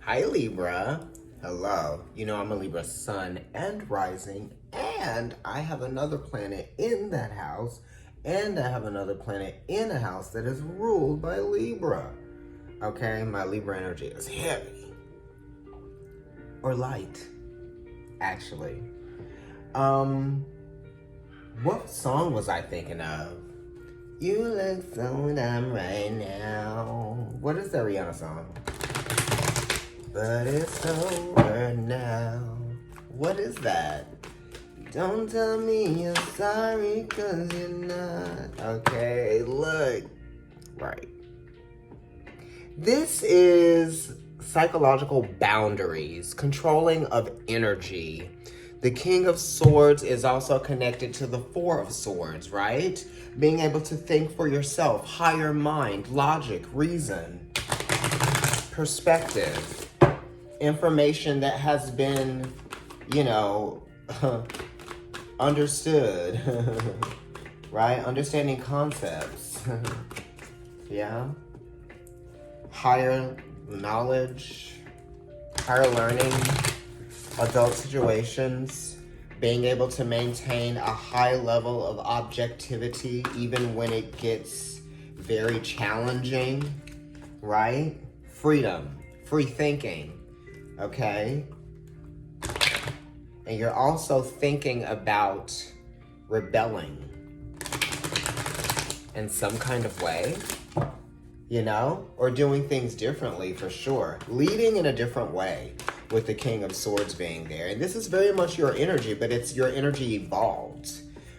Hi Libra. Hello. You know I'm a Libra sun and rising, and I have another planet in that house, and I have another planet in a house that is ruled by Libra. Okay, my Libra energy is heavy. Or light, actually. What song was I thinking of? You look so dumb right now. What is that Rihanna song? But it's over now. What is that? Don't tell me you're sorry, 'cause you're not. Okay, look. Right. This is psychological boundaries, controlling of energy. The King of Swords is also connected to the Four of Swords, right? Being able to think for yourself, higher mind, logic, reason, perspective, information that has been, understood, right? Understanding concepts, yeah? Higher knowledge, higher learning, adult situations, being able to maintain a high level of objectivity even when it gets very challenging, right? Freedom, free thinking, okay? And you're also thinking about rebelling in some kind of way, or doing things differently for sure. Leading in a different way with the King of Swords being there. And this is very much your energy, but it's your energy evolved,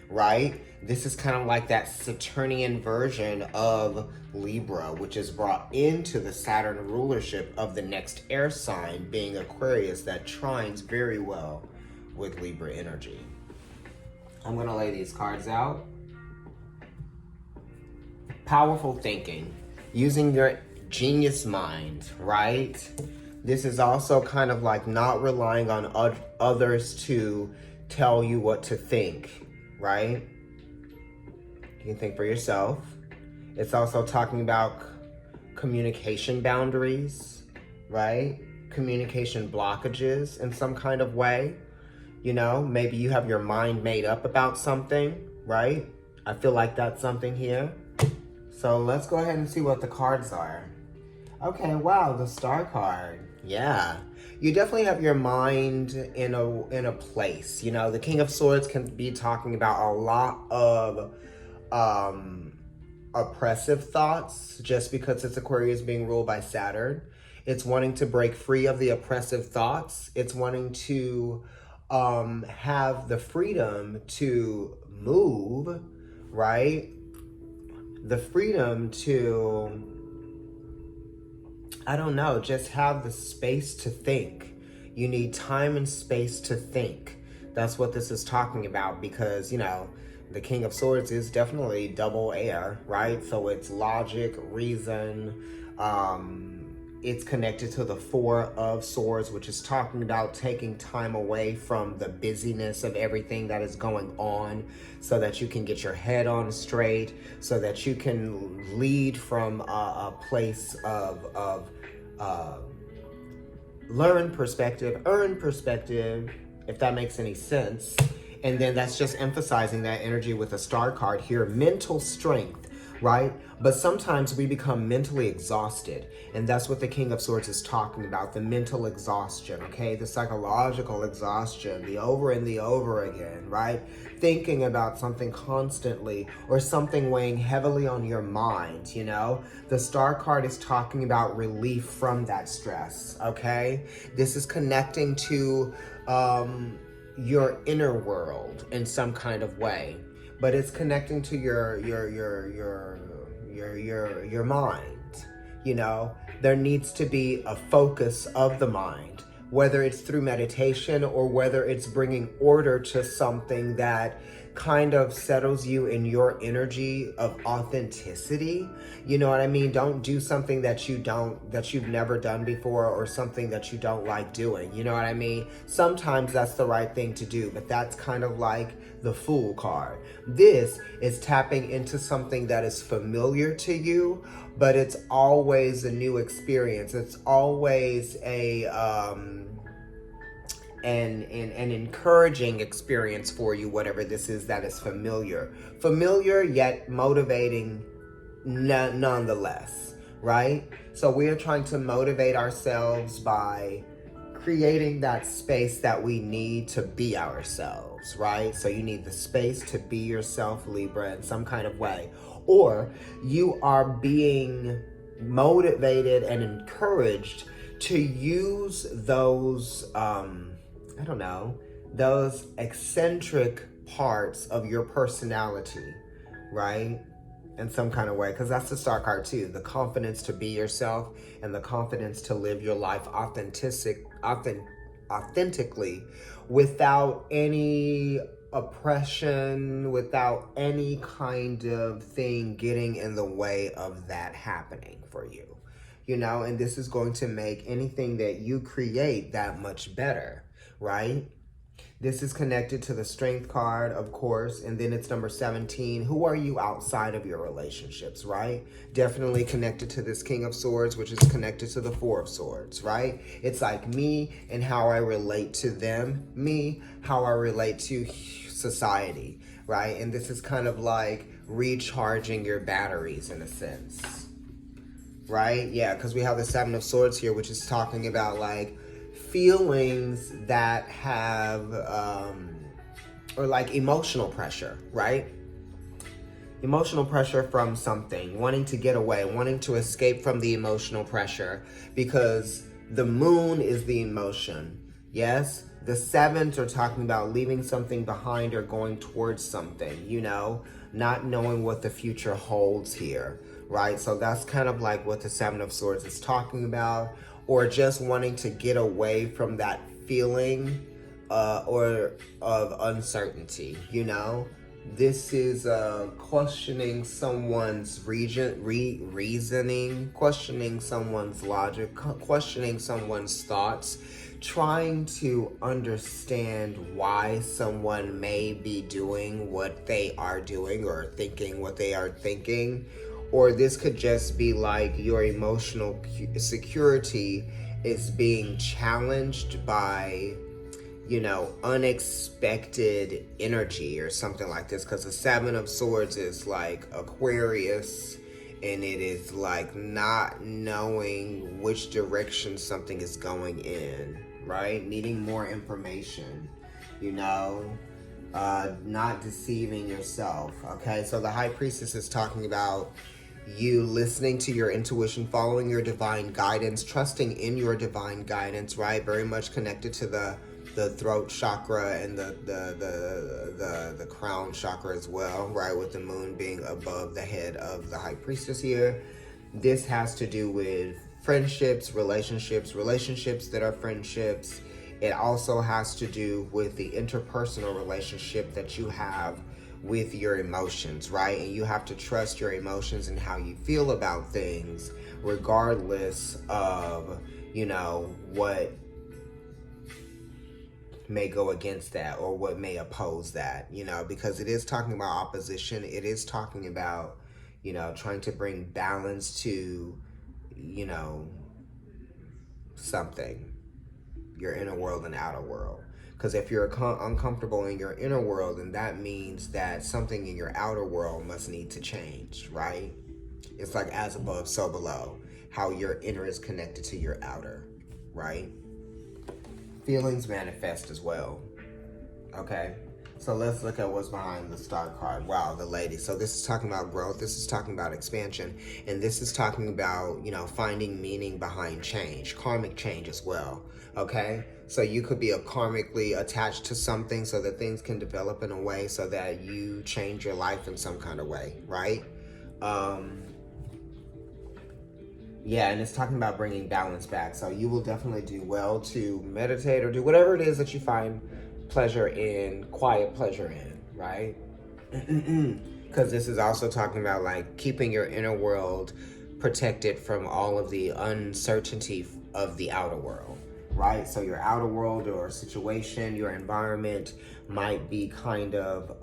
right? This is kind of like that Saturnian version of Libra, which is brought into the Saturn rulership of the next air sign, being Aquarius, that trines very well with Libra energy. I'm going to lay these cards out. Powerful thinking, using your genius mind, right? This is also kind of like not relying on others to tell you what to think, right? You can think for yourself. It's also talking about communication boundaries, right? Communication blockages in some kind of way. Maybe you have your mind made up about something, right? I feel like that's something here. So let's go ahead and see what the cards are. Okay, wow, the Star card. Yeah, you definitely have your mind in a place. The King of Swords can be talking about a lot of oppressive thoughts, just because it's Aquarius being ruled by Saturn. It's wanting to break free of the oppressive thoughts. It's wanting to have the freedom to move, right? The freedom to, just have the space to think. You need time and space to think. That's what this is talking about, because, the King of Swords is definitely double air, right? So it's logic, reason. It's connected to the Four of Swords, which is talking about taking time away from the busyness of everything that is going on, so that you can get your head on straight, so that you can lead from a place of learn perspective, earn perspective, if that makes any sense. And then that's just emphasizing that energy with a Star card here, mental strength, right? But sometimes we become mentally exhausted, and that's what the King of Swords is talking about, the mental exhaustion, okay? The psychological exhaustion, the over and the over again, right? Thinking about something constantly, or something weighing heavily on your mind, The Star card is talking about relief from that stress, okay? This is connecting to your inner world in some kind of way, but it's connecting to your mind. There needs to be a focus of the mind, whether it's through meditation or whether it's bringing order to something that kind of settles you in your energy of authenticity. You know what I mean? Don't do something that you've never done before, or something that you don't like doing. You know what I mean? Sometimes that's the right thing to do, but that's kind of like the Fool card. This is tapping into something that is familiar to you, but it's always a new experience. It's always an encouraging experience for you, whatever this is that is familiar. Familiar yet motivating nonetheless, right? So we are trying to motivate ourselves by creating that space that we need to be ourselves, right? So you need the space to be yourself, Libra, in some kind of way. Or you are being motivated and encouraged to use those those eccentric parts of your personality, right? In some kind of way, because that's the Star card too. The confidence to be yourself and the confidence to live your life authentically, without any oppression, without any kind of thing getting in the way of that happening for you. You know, and this is going to make anything that you create that much better, right? This is connected to the Strength card, of course, and then it's number 17. Who are you outside of your relationships, right? Definitely connected to this King of Swords, which is connected to the Four of Swords, right? It's like me and how I relate to them, me, how I relate to society, right? And this is kind of like recharging your batteries in a sense, right? Yeah, because we have the Seven of Swords here, which is talking about like feelings that have or like emotional pressure, right? Emotional pressure from something, wanting to get away, wanting to escape from the emotional pressure, because the moon is the emotion. Yes, the sevens are talking about leaving something behind or going towards something, you know, not knowing what the future holds here, right? So that's kind of like what the Seven of Swords is talking about, or just wanting to get away from that feeling or of uncertainty, you know? This is questioning someone's reasoning, questioning someone's logic, questioning someone's thoughts, trying to understand why someone may be doing what they are doing or thinking what they are thinking. Or this could just be like your emotional security is being challenged by, you know, unexpected energy or something like this. Because the Seven of Swords is like Aquarius, and it is like not knowing which direction something is going in, right? Needing more information, you know, not deceiving yourself, okay? So the High Priestess is talking about you listening to your intuition, following your divine guidance, trusting in your divine guidance, right? Very much connected to the throat chakra and the crown chakra as well, right? With the moon being above the head of the High Priestess here. This has to do with friendships, relationships that are friendships. It also has to do with the interpersonal relationship that you have with your emotions, right? And you have to trust your emotions and how you feel about things, regardless of, you know, what may go against that or what may oppose that, you know, because it is talking about opposition. It is talking about, you know, trying to bring balance to, you know, something, your inner world and outer world. Because if you're uncomfortable in your inner world, then that means that something in your outer world must need to change, right? It's like as above, so below. How your inner is connected to your outer, right? Feelings manifest as well, okay? So let's look at what's behind the Star card. Wow, the Lady. So this is talking about growth. This is talking about expansion. And this is talking about, you know, finding meaning behind change, karmic change as well, okay? So you could be karmically attached to something so that things can develop in a way so that you change your life in some kind of way, right? Yeah, and it's talking about bringing balance back. So you will definitely do well to meditate or do whatever it is that you find pleasure in, quiet pleasure in, right? Because this is also talking about like keeping your inner world protected from all of the uncertainty of the outer world, right? So your outer world or situation, your environment might be kind of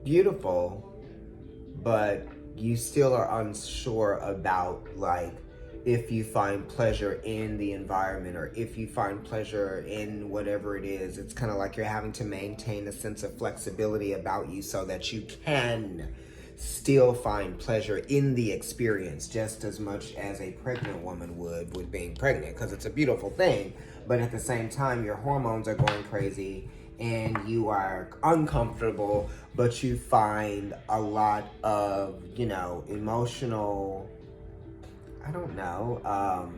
beautiful, but you still are unsure about like if you find pleasure in the environment or if you find pleasure in whatever it is. It's kind of like you're having to maintain a sense of flexibility about you so that you can still find pleasure in the experience just as much as a pregnant woman would with being pregnant, because it's a beautiful thing. But at the same time, your hormones are going crazy and you are uncomfortable, but you find a lot of, you know, emotional, I don't know,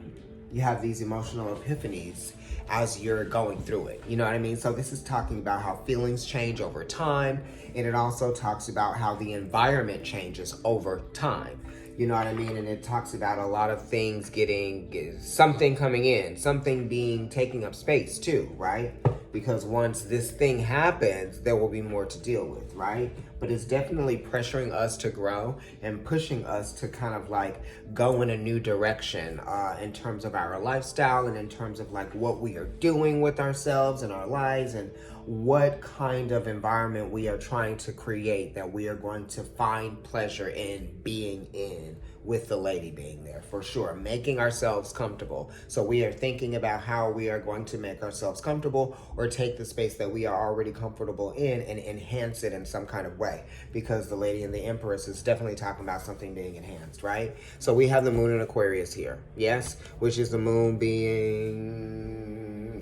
you have these emotional epiphanies as you're going through it. You know what I mean? So this is talking about how feelings change over time, and it also talks about how the environment changes over time. You know what I mean? And it talks about a lot of things getting, something coming in, something being, taking up space too, right? Because once this thing happens, there will be more to deal with, right? But it's definitely pressuring us to grow and pushing us to kind of like go in a new direction in terms of our lifestyle and in terms of like what we are doing with ourselves and our lives and what kind of environment we are trying to create that we are going to find pleasure in being in, with the lady being there for sure, making ourselves comfortable. So we are thinking about how we are going to make ourselves comfortable or take the space that we are already comfortable in and enhance it in some kind of way, because the lady and the empress is definitely talking about something being enhanced, right? So we have the moon in Aquarius here, yes, which is the moon being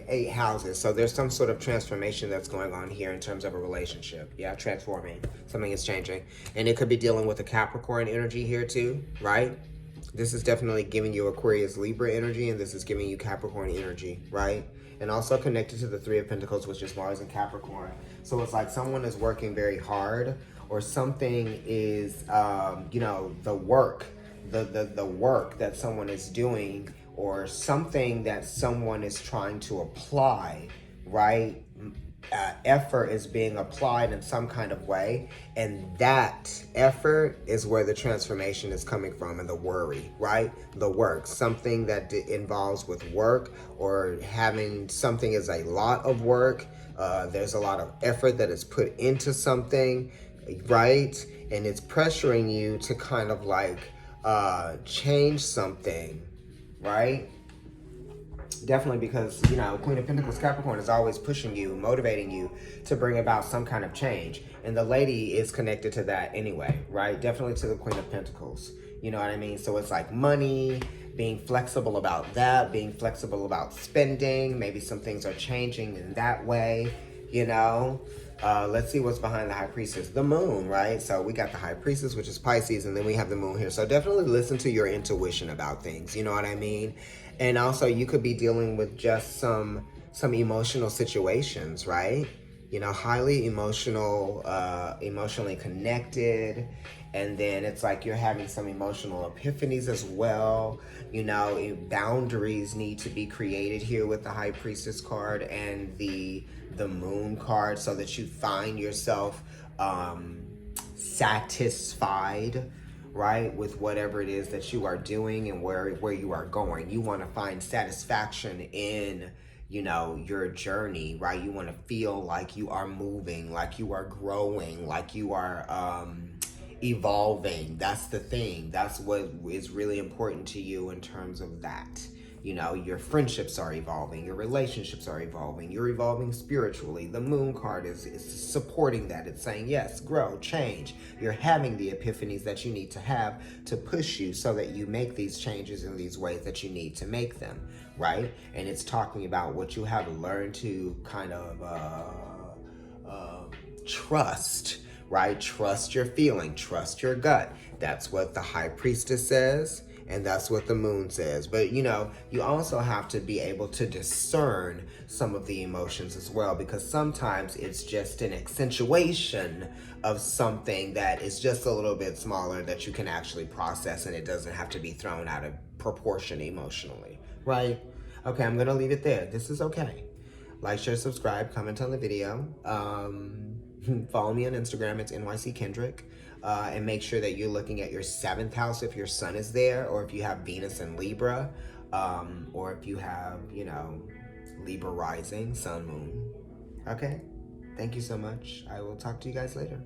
8 houses. So there's some sort of transformation that's going on here in terms of a relationship. Yeah, transforming. Something is changing. And it could be dealing with a Capricorn energy here too, right? This is definitely giving you Aquarius Libra energy, and this is giving you Capricorn energy, right? And also connected to the 3 of Pentacles, which is Mars and Capricorn. So it's like someone is working very hard, or something is, you know, the work that someone is doing, or something that someone is trying to apply, right? Effort is being applied in some kind of way, and that effort is where the transformation is coming from, and the worry, right? The work, something that involves with work, or having something is a lot of work. There's a lot of effort that is put into something, right? And it's pressuring you to kind of like change something, right? Definitely, because, you know, Queen of Pentacles Capricorn is always pushing you, motivating you to bring about some kind of change. And the lady is connected to that anyway, right? Definitely to the Queen of Pentacles. You know what I mean? So it's like money, being flexible about that, being flexible about spending. Maybe some things are changing in that way, you know? Let's see what's behind the High Priestess. The moon, right? So we got the High Priestess, which is Pisces, and then we have the moon here. So definitely listen to your intuition about things, you know what I mean? And also you could be dealing with just some emotional situations, right? You know, highly emotional, emotionally connected. And then it's like you're having some emotional epiphanies as well. You know, boundaries need to be created here with the High Priestess card and the Moon card, so that you find yourself satisfied, right, with whatever it is that you are doing and where you are going. You want to find satisfaction in, you know, your journey, right? You want to feel like you are moving, like you are growing, like you are evolving. That's the thing. That's what is really important to you in terms of that. You know, your friendships are evolving, your relationships are evolving, you're evolving spiritually. The moon card is supporting that. It's saying, yes, grow, change. You're having the epiphanies that you need to have to push you so that you make these changes in these ways that you need to make them, right? And it's talking about what you have learned to kind of trust, right? Trust your feeling, trust your gut. That's what the High Priestess says. And that's what the moon says. But, you know, you also have to be able to discern some of the emotions as well, because sometimes it's just an accentuation of something that is just a little bit smaller that you can actually process, and it doesn't have to be thrown out of proportion emotionally, right? Okay, I'm going to leave it there. This is okay. Like, share, subscribe, comment on the video. Follow me on Instagram. It's NYC Kendrick. And make sure that you're looking at your 7th house if your sun is there, or if you have Venus in Libra, or if you have, you know, Libra rising, sun, moon. Okay? Thank you so much. I will talk to you guys later.